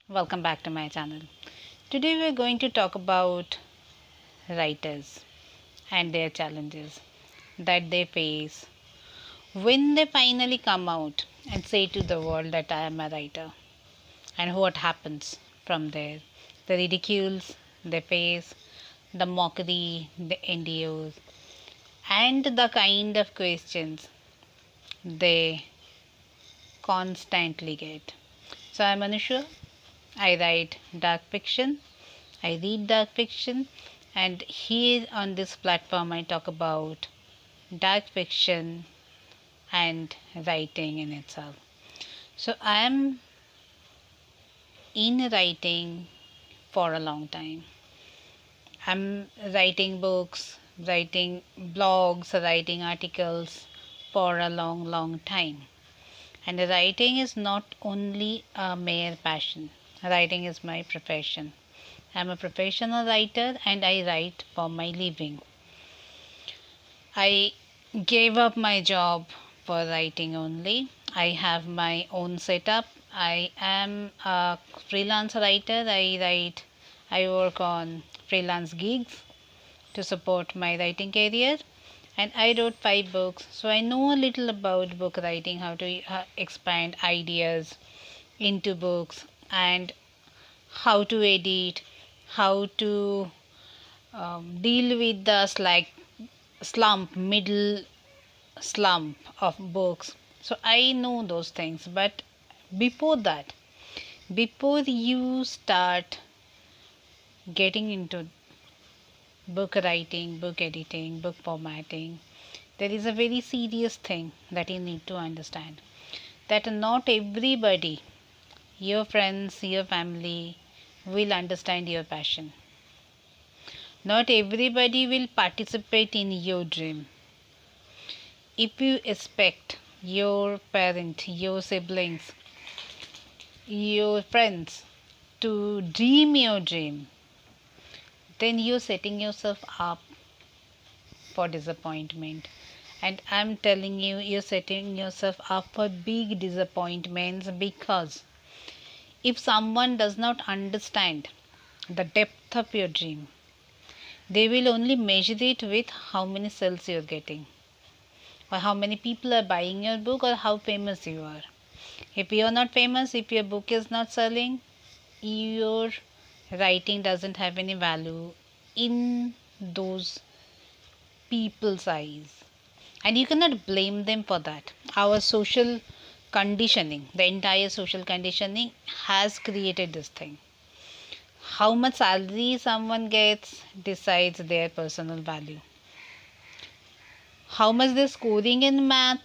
Welcome back to my channel. Today we are going to talk about writers and their challenges that they face when they finally come out and say to the world that I am a writer, and what happens from there. The ridicules they face, the mockery they endure, and the kind of questions they constantly get. So I'm Anusha. I write dark fiction. I read dark fiction, and here on this platform, I talk about dark fiction and writing in itself. So, I am in writing for a long time. I'm writing books, writing blogs, writing articles for a long time. And writing is not only a mere passion, writing is my profession. I'm a professional writer and I write for my living. I gave up my job for writing only. I have my own setup. I am a freelance writer. I work on freelance gigs to support my writing career. And I wrote 5 books, so I know a little about book writing, how to expand ideas into books, and how to edit, how to deal with the middle slump of books. So I know those things. But before that, before you start getting into book writing, book editing, book formatting, there is a very serious thing that you need to understand, that not everybody, your friends, your family, will understand your passion. Not everybody will participate in your dream. If you expect your parent, your siblings, your friends to dream your dream, then you're setting yourself up for disappointment. And I'm telling you, you're setting yourself up for big disappointments, because if someone does not understand the depth of your dream, they will only measure it with how many sales you're getting, or how many people are buying your book, or how famous you are. If you're not famous, if your book is not selling, your writing doesn't have any value in those people's eyes. And you cannot blame them for that. Our social conditioning, the entire social conditioning, has created this thing. How much salary someone gets decides their personal value. How much they're scoring in math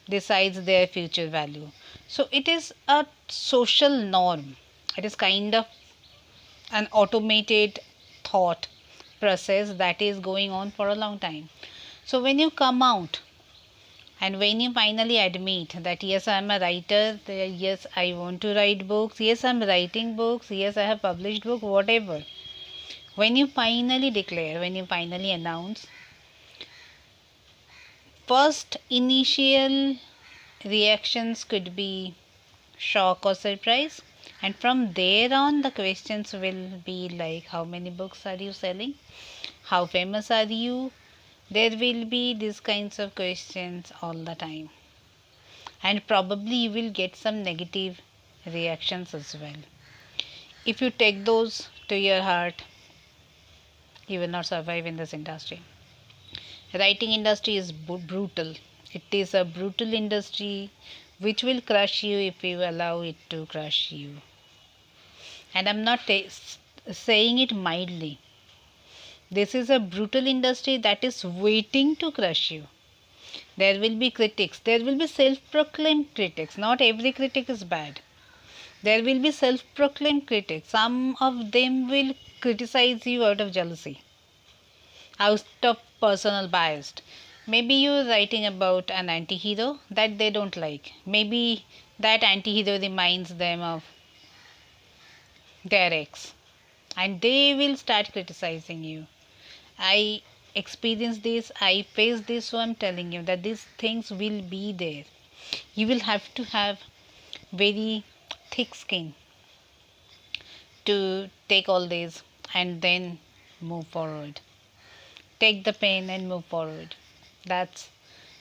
decides their future value. So it is a social norm. It is kind of an automated thought process that is going on for a long time. So when you come out and when you finally admit that yes, I am a writer, yes, I want to write books, yes, I'm writing books, yes, I have published book, whatever. When you finally declare, when you finally announce, first initial reactions could be shock or surprise, and from there on the questions will be like, how many books are you selling, how famous are you? There will be these kinds of questions all the time, and probably you will get some negative reactions as well. If you take those to your heart, you will not survive in this industry. Writing industry is brutal. It is a brutal industry which will crush you if you allow it to crush you. And I'm not saying it mildly. This is a brutal industry that is waiting to crush you. There will be critics. There will be self-proclaimed critics. Not every critic is bad. There will be self-proclaimed critics. Some of them will criticize you out of jealousy, out of personal bias. Maybe you're writing about an anti-hero that they don't like. Maybe that anti-hero reminds them of their ex, and they will start criticizing you. I experienced this, I faced this, so I'm telling you that these things will be there. You will have to have very thick skin to take all these and then move forward. Take the pain and move forward. That's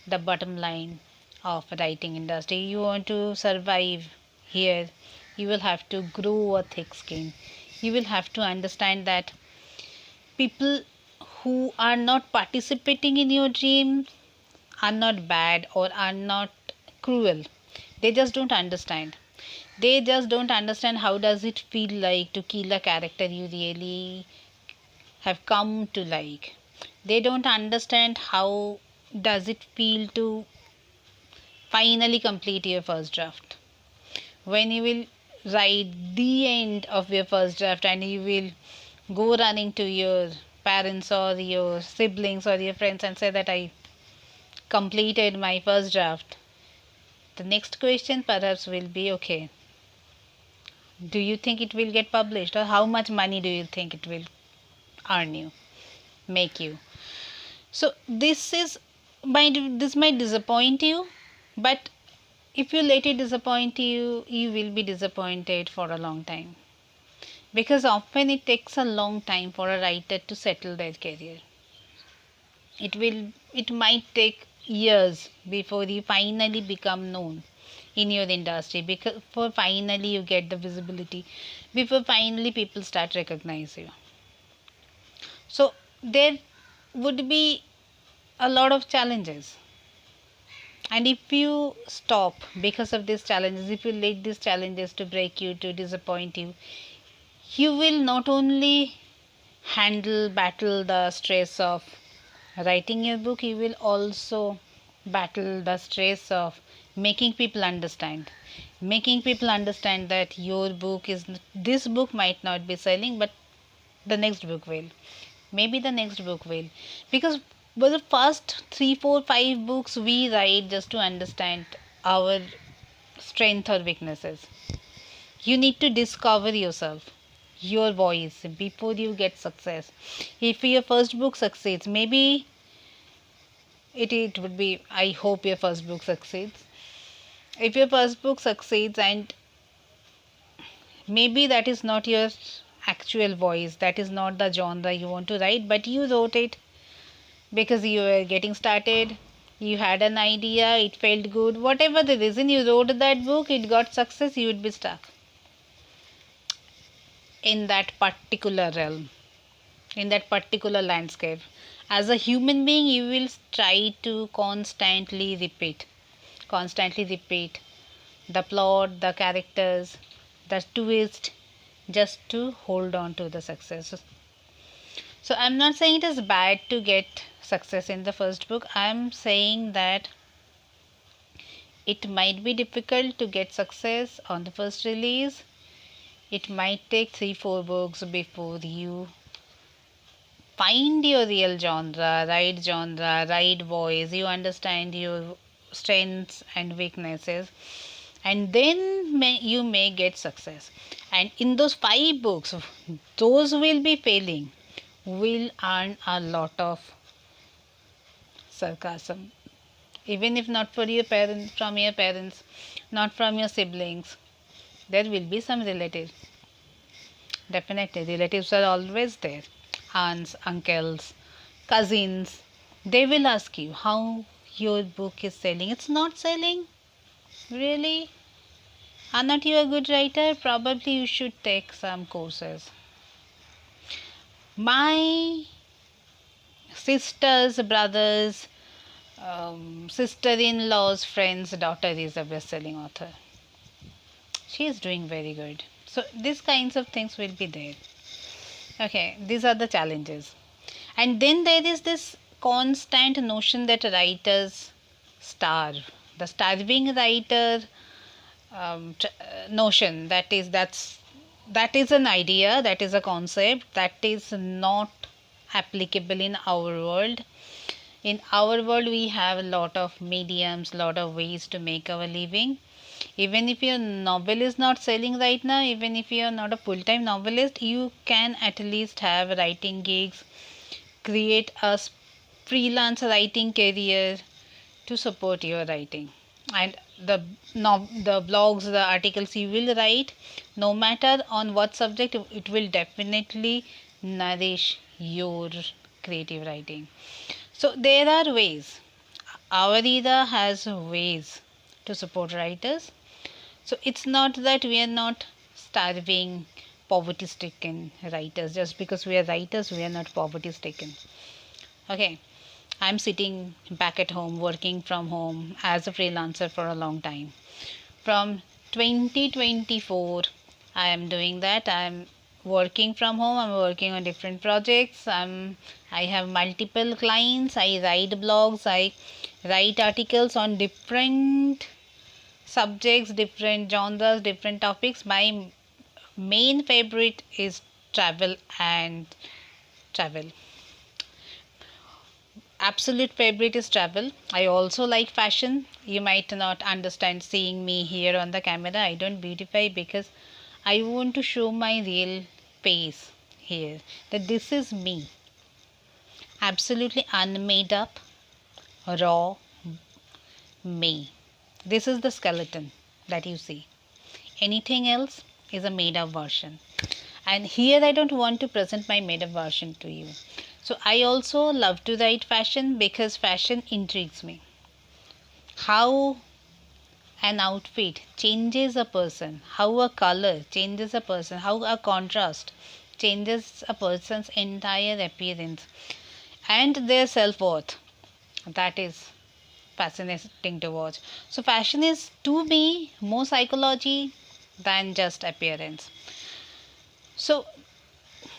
the bottom line of writing industry. You want to survive here, you will have to grow a thick skin. You will have to understand that people who are not participating in your dream are not bad or are not cruel. They just don't understand. They just don't understand how does it feel like to kill a character you really have come to like. They don't understand how does it feel to finally complete your first draft. When you will write the end of your first draft and you will go running to your parents or your siblings or your friends and say that I completed my first draft, the next question perhaps will be, okay, do you think it will get published, or how much money do you think it will earn you, make you? So this might disappoint you, but if you let it disappoint you, you will be disappointed for a long time, because often it takes a long time for a writer to settle their career. It might take years before you finally become known in your industry, because for finally you get the visibility, before finally people start recognize you. So there would be a lot of challenges, and if you stop because of these challenges, if you let these challenges to break you, to disappoint you, you will not only battle the stress of writing your book, you will also battle the stress of making people understand. Making people understand that your book is, this book might not be selling, but the next book will. Maybe the next book will. Because for the first 3, 4, 5 books we write just to understand our strength or weaknesses. You need to discover yourself, your voice, before you get success. If your first book succeeds, maybe it would be, I hope your first book succeeds. If your first book succeeds and maybe that is not your actual voice, that is not the genre you want to write, but you wrote it because you were getting started, you had an idea, it felt good, whatever the reason you wrote that book, it got success, you would be stuck in that particular realm, in that particular landscape. As a human being, you will try to constantly repeat the plot, the characters, the twist, just to hold on to the success. So I'm not saying it is bad to get success in the first book. I'm saying that it might be difficult to get success on the first release. It might take 3, 4 books before you find your real genre, right voice, you understand your strengths and weaknesses, and then you may get success. And in those 5 books, those will be failing, will earn a lot of sarcasm, even if not for your parents, from your parents, not from your siblings. There will be some relatives. Definitely, relatives are always there. Aunts, uncles, cousins. They will ask you how your book is selling. It's not selling? Really? Are not you a good writer? Probably you should take some courses. My sister's brothers, sister-in-law's friend's daughter is a best-selling author. She is doing very good. So these kinds of things will be there. Okay, these are the challenges. And then there is this constant notion that writers starve. The starving writer notion, that is an idea, that is a concept that is not applicable in our world. In our world, we have a lot of mediums, lot of ways to make our living. Even if your novel is not selling right now, even if you are not a full-time novelist, you can at least have writing gigs, create a freelance writing career to support your writing. and the blogs, the articles you will write, no matter on what subject, it will definitely nourish your creative writing. So there are ways. Avarida has ways to support writers. So it's not that we are not starving, poverty stricken writers. Just because we are writers, we are not poverty stricken. Okay. I'm sitting back at home, working from home as a freelancer for a long time. From 2024, I am doing that. I'm working from home. I'm working on different projects. I have multiple clients. I write blogs. I write articles on different subjects, different genres, different topics. My main favorite is travel and travel. Absolute favorite is travel. I also like fashion. You might not understand seeing me here on the camera. I don't beautify because I want to show my real face here. That this is me. Absolutely unmade up, raw me. This is the skeleton that you see. Anything else is a made up version. And here I don't want to present my made up version to you. So I also love to write fashion because fashion intrigues me. How an outfit changes a person, how a color changes a person, how a contrast changes a person's entire appearance and their self worth. That is fascinating to watch. So, fashion is to me more psychology than just appearance. So,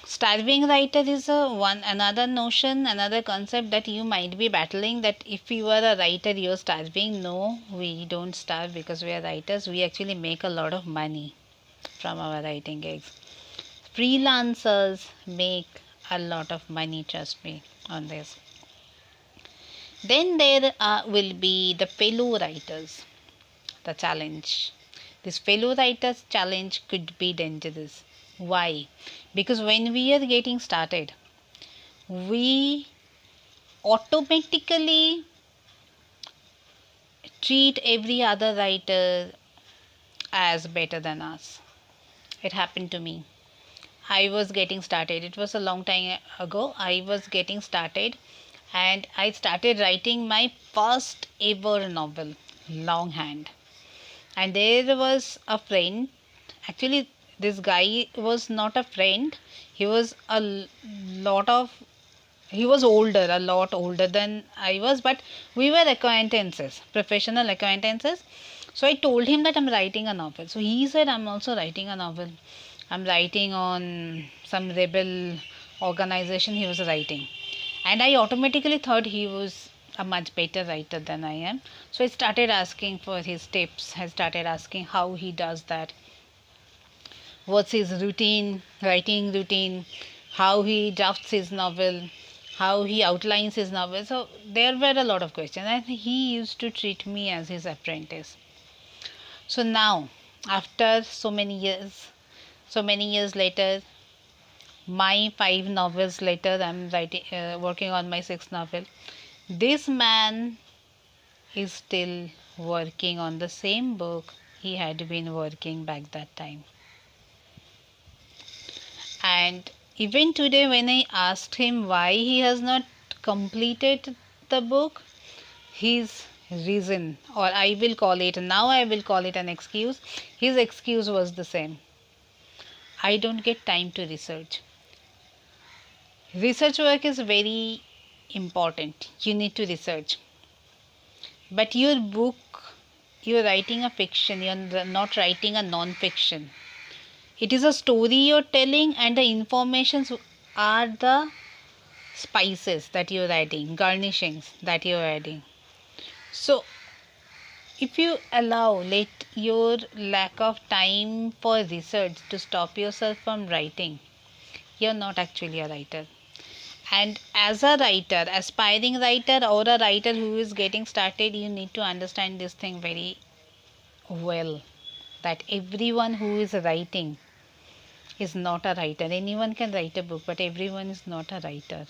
starving writer is a one another notion, another concept that you might be battling, that if you are a writer you're starving. No, we don't starve because we are writers. We actually make a lot of money from our writing gigs. Freelancers make a lot of money, trust me on this. Then there will be the fellow writers, the challenge. This fellow writers challenge could be dangerous. Why? Because when we are getting started, we automatically treat every other writer as better than us. It happened to me. I was getting started. It was a long time ago. I was getting started and I started writing my first ever novel, Longhand. And there was a friend. Actually, this guy was not a friend. He was lot of he was older, a lot older than I was, but we were acquaintances, professional acquaintances. So I told him that I'm writing a novel. So he said, I'm also writing a novel. I'm writing on some rebel organization he was writing. And I automatically thought he was a much better writer than I am. So I started asking for his tips. I started asking how he does that. What's his routine, writing routine, how he drafts his novel, how he outlines his novel. So there were a lot of questions, and he used to treat me as his apprentice. So now, after so many years later, my 5 novels later, I'm writing, working on my 6th novel. This man is still working on the same book he had been working back that time. And even today, when I asked him why he has not completed the book, his reason, or I will call it an excuse, his excuse was the same: I don't get time to research. Research work is very important. You need to research. But your book, you're writing a fiction, you're not writing a non fiction. It is a story you're telling, and the informations are the spices that you're adding, garnishings that you're adding. So, if you let your lack of time for research to stop yourself from writing, you're not actually a writer. And as a writer, aspiring writer, or a writer who is getting started, you need to understand this thing very well, that everyone who is writing is not a writer. Anyone can write a book, but everyone is not a writer.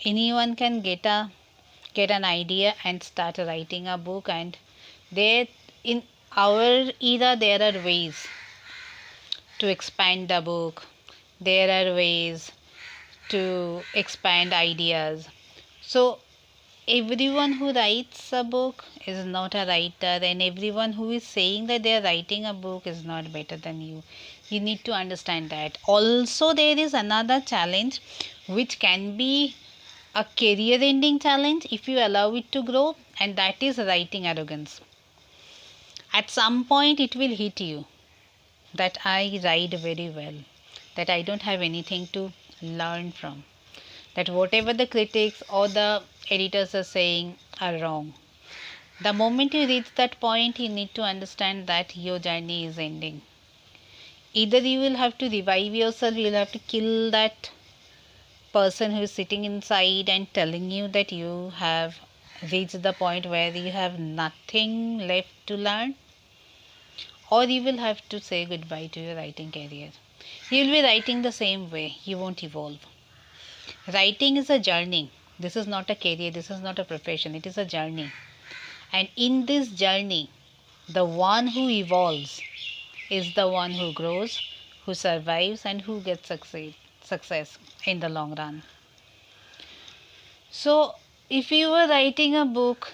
Anyone can get an idea and start writing a book, and There, in our era, there are ways to expand the book. There are ways to expand ideas. So everyone who writes a book is not a writer, and everyone who is saying that they are writing a book is not better than you. You need to understand that. Also, there is another challenge which can be a career ending challenge if you allow it to grow, and that is writing arrogance. At some point, it will hit you that I write very well, that I don't have anything to learn from, that whatever the critics or the editors are saying are wrong. The moment you reach that point, you need to understand that your journey is ending. Either you will have to revive yourself, you will have to kill that person who is sitting inside and telling you that you have reached the point where you have nothing left to learn, or you will have to say goodbye to your writing career. You will be writing the same way, you won't evolve. Writing is a journey. This is not a career, this is not a profession, it is a journey. And in this journey, the one who evolves is the one who grows, who survives, and who gets success in the long run. So, if you are writing a book,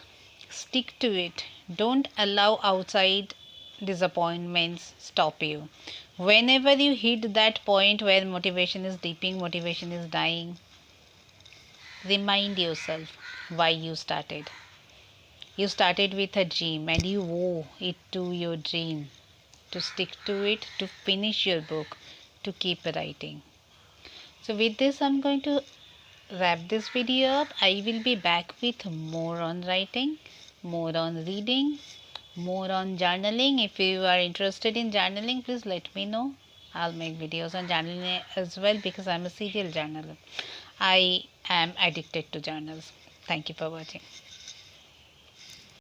stick to it. Don't allow outside disappointments stop you. Whenever you hit that point where motivation is dipping, motivation is dying, remind yourself why you started. You started with a dream and you owe it to your dream to stick to it, to finish your book, to keep writing. So, with this, I'm going to wrap this video up. I will be back with more on writing, more on reading, more on journaling. If you are interested in journaling, please let me know. I'll make videos on journaling as well because I'm a serial journaler. I am addicted to journals. Thank you for watching.